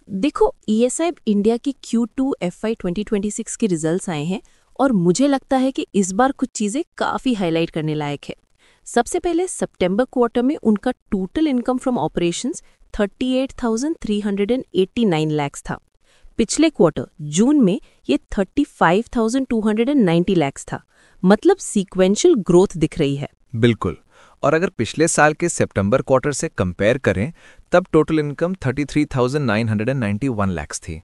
देखो, ESI India की Q2 FY 2026 के रिजल्ट्स आए हैं और मुझे लगता है कि इस बार कुछ चीजें काफी हाईलाइट करने लायक है। सबसे पहले सितंबर क्वार्टर में उनका total income from operations 38,389 lakh था। पिछले क्वार्टर जून में ये 35,290 लाख था। मतलब सीक्वेंशियल ग्रोथ दिख रही है। बिल्कुल। और अगर पिछले साल के सितंबर क्वार्टर से कंपेयर करें तब टोटल इनकम 33,991 लाख थी।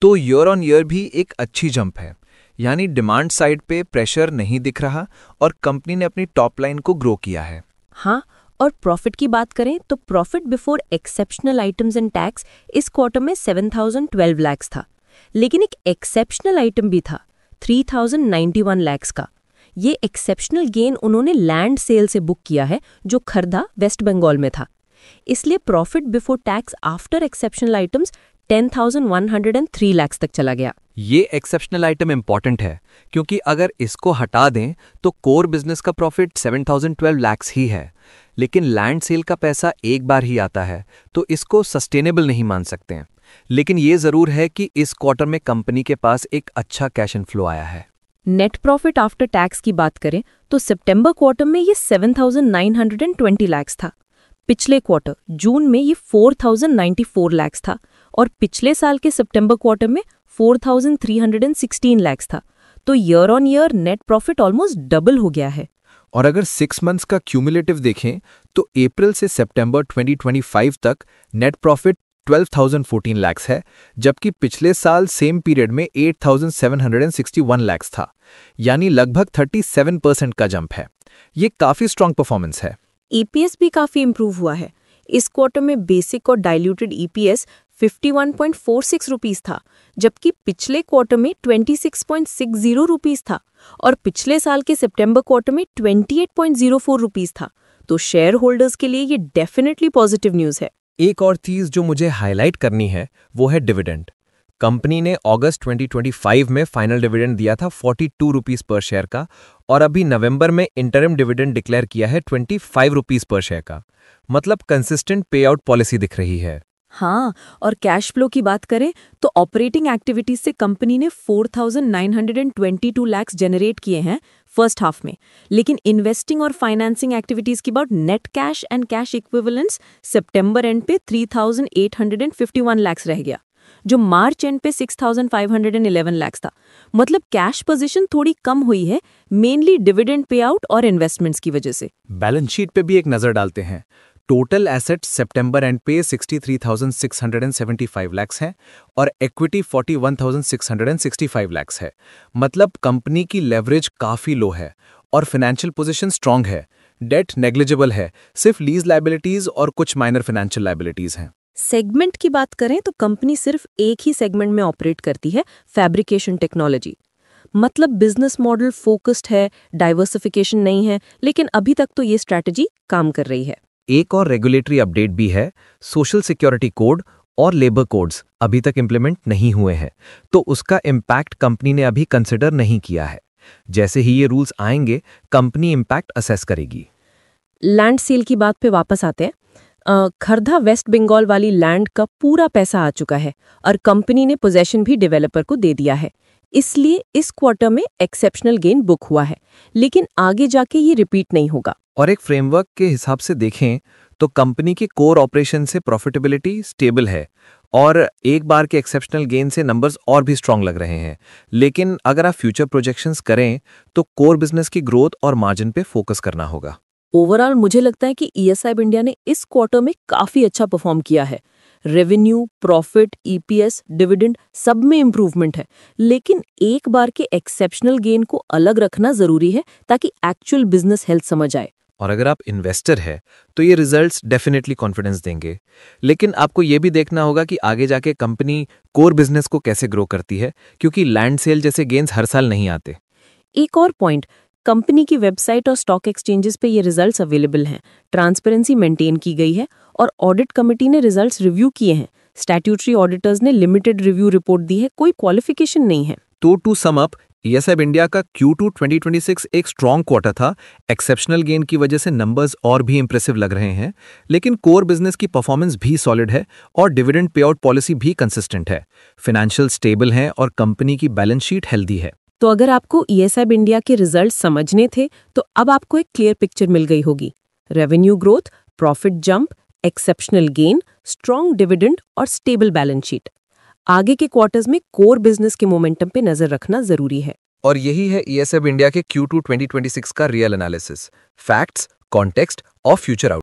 तो ईयर ऑन ईयर भी एक अच्छी जंप है। यानी डिमांड साइड पे प्रेशर नहीं दिख रहा और कंपनी ने अपनी टॉप लाइन को ग्रो किया है। हाँ, और प्रॉफिट की बात करें तो profit before exceptional items and tax इस क्वार्टर में 7,012 लाख था। लेकिन एक एक्सेप्शनल आइटम भी था 3,091 लाख का। ये एक्सेप्शनल गेन उन्होंने लैंड सेल से बुक किया है जो खरदा वेस्ट बंगाल में था। इसलिए profit before tax after exceptional items 10,103 lakh तक चला गया। ये एक्सेप्शनल आइटम इंपॉर्टेंट है क्योंकि अगर इसको हटा दें तो कोर बिजनेस का प्रॉफिट 7,012 लाख ही है। लेकिन लैंड सेल का पैसा एक बार ही आता है तो इसको सस्टेनेबल नहीं मान सकते हैं। लेकिन ये जरूर है कि इस क्वार्टर में कंपनी के पास एक अच्छा कैश इनफ्लो आया है। नेट प्रॉफिट आफ्टर टैक्स की बात करें तो सितंबर क्वार्टर में ये 7,920 लाख था। पिछले क्वार्टर जून में ये 4,094 लाख था और पिछले साल के सितंबर क्वार्टर में 4,316 लाख था। तो year on year net profit almost double हो गया है। और अगर 6 मंथ्स का क्यूमुलेटिव देखें तो अप्रैल से सितंबर 2025 तक नेट प्रॉफिट 12,014 लाख है, जबकि पिछले साल सेम पीरियड में 8,761 लाख था। यानी लगभग 37% का जंप है। ये काफी स्ट्रांग परफॉर्मेंस है। ईपीएस भी काफी इंप्रूव हुआ है। इस क्वार्टर में बेसिक और डाइल्यूटेड ईपीएस 51.46 रुपीस था, जबकि पिछले क्वार्टर में 26.60 रुपीस था और पिछले साल के सितंबर क्वार्टर में 28.04 रुपीस था। तो शेयर होल्डर्स के लिए ये डेफिनेटली पॉजिटिव न्यूज है। एक और चीज जो मुझे हाईलाइट करनी है वो है डिविडेंड। कंपनी ने अगस्त 2025 में फाइनल डिविडेंड दिया था 42 रुपीस पर शेयर का और अभी नवंबर में इंटरिम डिविडेंड डिक्लेयर किया है 25 रुपीस पर शेयर का। मतलब कंसिस्टेंट पे आउट पॉलिसी दिख रही है। हाँ, और कैश फ्लो की बात करें तो ऑपरेटिंग एक्टिविटीज से कंपनी ने 4,922 लाख जनरेट किए हैं फर्स्ट हाफ में। लेकिन इन्वेस्टिंग और फाइनेंसिंग एक्टिविटीज की बात net cash and cash equivalents September and पे 3,851 लाख रह गया, जो मार्च एंड पे 6,511 लाख था। मतलब कैश पोजीशन थोड़ी कम हुई है, मेनली डिविडेंड पे आउट और इन्वेस्टमेंट्स की वजह से। बैलेंस शीट पे भी एक नजर डालते हैं। टोटल एसेट्स सितंबर एंड पे 63,675 लाख हैं और इक्विटी 41,665 लाख है। मतलब कंपनी की लेवरेज काफी लो है और फाइनेंशियल पोजीशन स्ट्रांग है। डेट नेग्लिजिबल है, सिर्फ लीज लायबिलिटीज और कुछ माइनर फाइनेंशियल लायबिलिटीज हैं। सेगमेंट की बात करें तो कंपनी सिर्फ एक ही सेगमेंट में ऑपरेट करती है, फैब्रिकेशन टेक्नोलॉजी। मतलब बिजनेस मॉडल फोकस्ड है, डाइवर्सिफिकेशन नहीं है, लेकिन अभी तक तो ये स्ट्रैटेजी काम कर रही है। एक और रेगुलेटरी अपडेट भी है। सोशल सिक्योरिटी कोड और लेबर कोड्स अभी तक इंप्लीमेंट नहीं हुए हैं, तो उसका इम्पैक्ट कंपनी ने अभी कंसिडर नहीं किया है। जैसे ही ये रूल्स आएंगे कंपनी इम्पैक्ट असेस करेगी। लैंड सेल की बात पे वापस आते हैं। खरदा वेस्ट बंगाल वाली लैंड का पूरा पैसा आ चुका है और कंपनी ने पोजेशन भी डेवलपर को दे दिया है। इसलिए इस क्वार्टर में एक्सेप्शनल गेन बुक हुआ है, लेकिन आगे जाके ये रिपीट नहीं होगा। और एक फ्रेमवर्क के हिसाब से देखें तो कंपनी के कोर ऑपरेशन से प्रॉफिटेबिलिटी स्टेबल है और एक बार के एक्सेप्शनल गेन से नंबर्स और भी स्ट्रांग लग रहे हैं। लेकिन अगर आप फ्यूचर प्रोजेक्शंस करें तो कोर बिजनेस की ग्रोथ और मार्जिन पे फोकस करना होगा। ओवरऑल मुझे लगता है कि ईएसआई इंडिया ने इस क्वार्टर में काफी अच्छा परफॉर्म किया है। रेवेन्यू, प्रॉफिट, ईपीएस, डिविडेंड सब में इंप्रूवमेंट है, लेकिन एक बार के एक्सेप्शनल गेन को अलग रखना जरूरी है ताकि एक्चुअल बिजनेस हेल्थ समझ आए। और अगर आप इन्वेस्टर है तो ये रिजल्ट्स डेफिनेटली कॉन्फिडेंस देंगे। लेकिन आपको ये भी देखना होगा कि आगे जाके कंपनी कोर बिजनेस को कैसे ग्रो करती है, क्योंकि लैंड सेल जैसे गेन्स हर साल नहीं आते। एक और पॉइंट, कंपनी की वेबसाइट और स्टॉक एक्सचेंजेस पे ये रिजल्ट्स अवेलेबल हैं, ट्रांसपेरेंसी मेंटेन की गई है और ऑडिट कमेटी ने रिजल्ट्स रिव्यू किए हैं। स्टैट्यूटरी ऑडिटर्स ने लिमिटेड रिव्यू रिपोर्ट दी है, कोई क्वालिफिकेशन नहीं है। तो to sum up, ESAB India का Q2 2026 एक स्ट्रॉन्ग क्वार्टर था। एक्सेप्शनल गेन की वजह से नंबर्स और भी इंप्रेसिव लग रहे हैं, लेकिन कोर बिजनेस की परफॉर्मेंस भी सॉलिड है और डिविडेंड पे आउट पॉलिसी भी कंसिस्टेंट है। फाइनेंशियल स्टेबल हैं और कंपनी की बैलेंस शीट हेल्दी है। तो अगर आपको ESAB इंडिया के रिजल्ट समझने थे तो अब आपको एक क्लियर पिक्चर मिल गई होगी। Revenue growth, profit jump, exceptional gain, strong dividend और स्टेबल बैलेंस शीट। आगे के क्वार्टर्स में कोर बिजनेस के मोमेंटम पे नजर रखना जरूरी है। और यही है ESAB इंडिया के Q2 2026 का रियल एनालिसिस, फैक्ट्स, कॉन्टेक्स्ट और फ्यूचर आउटलुक।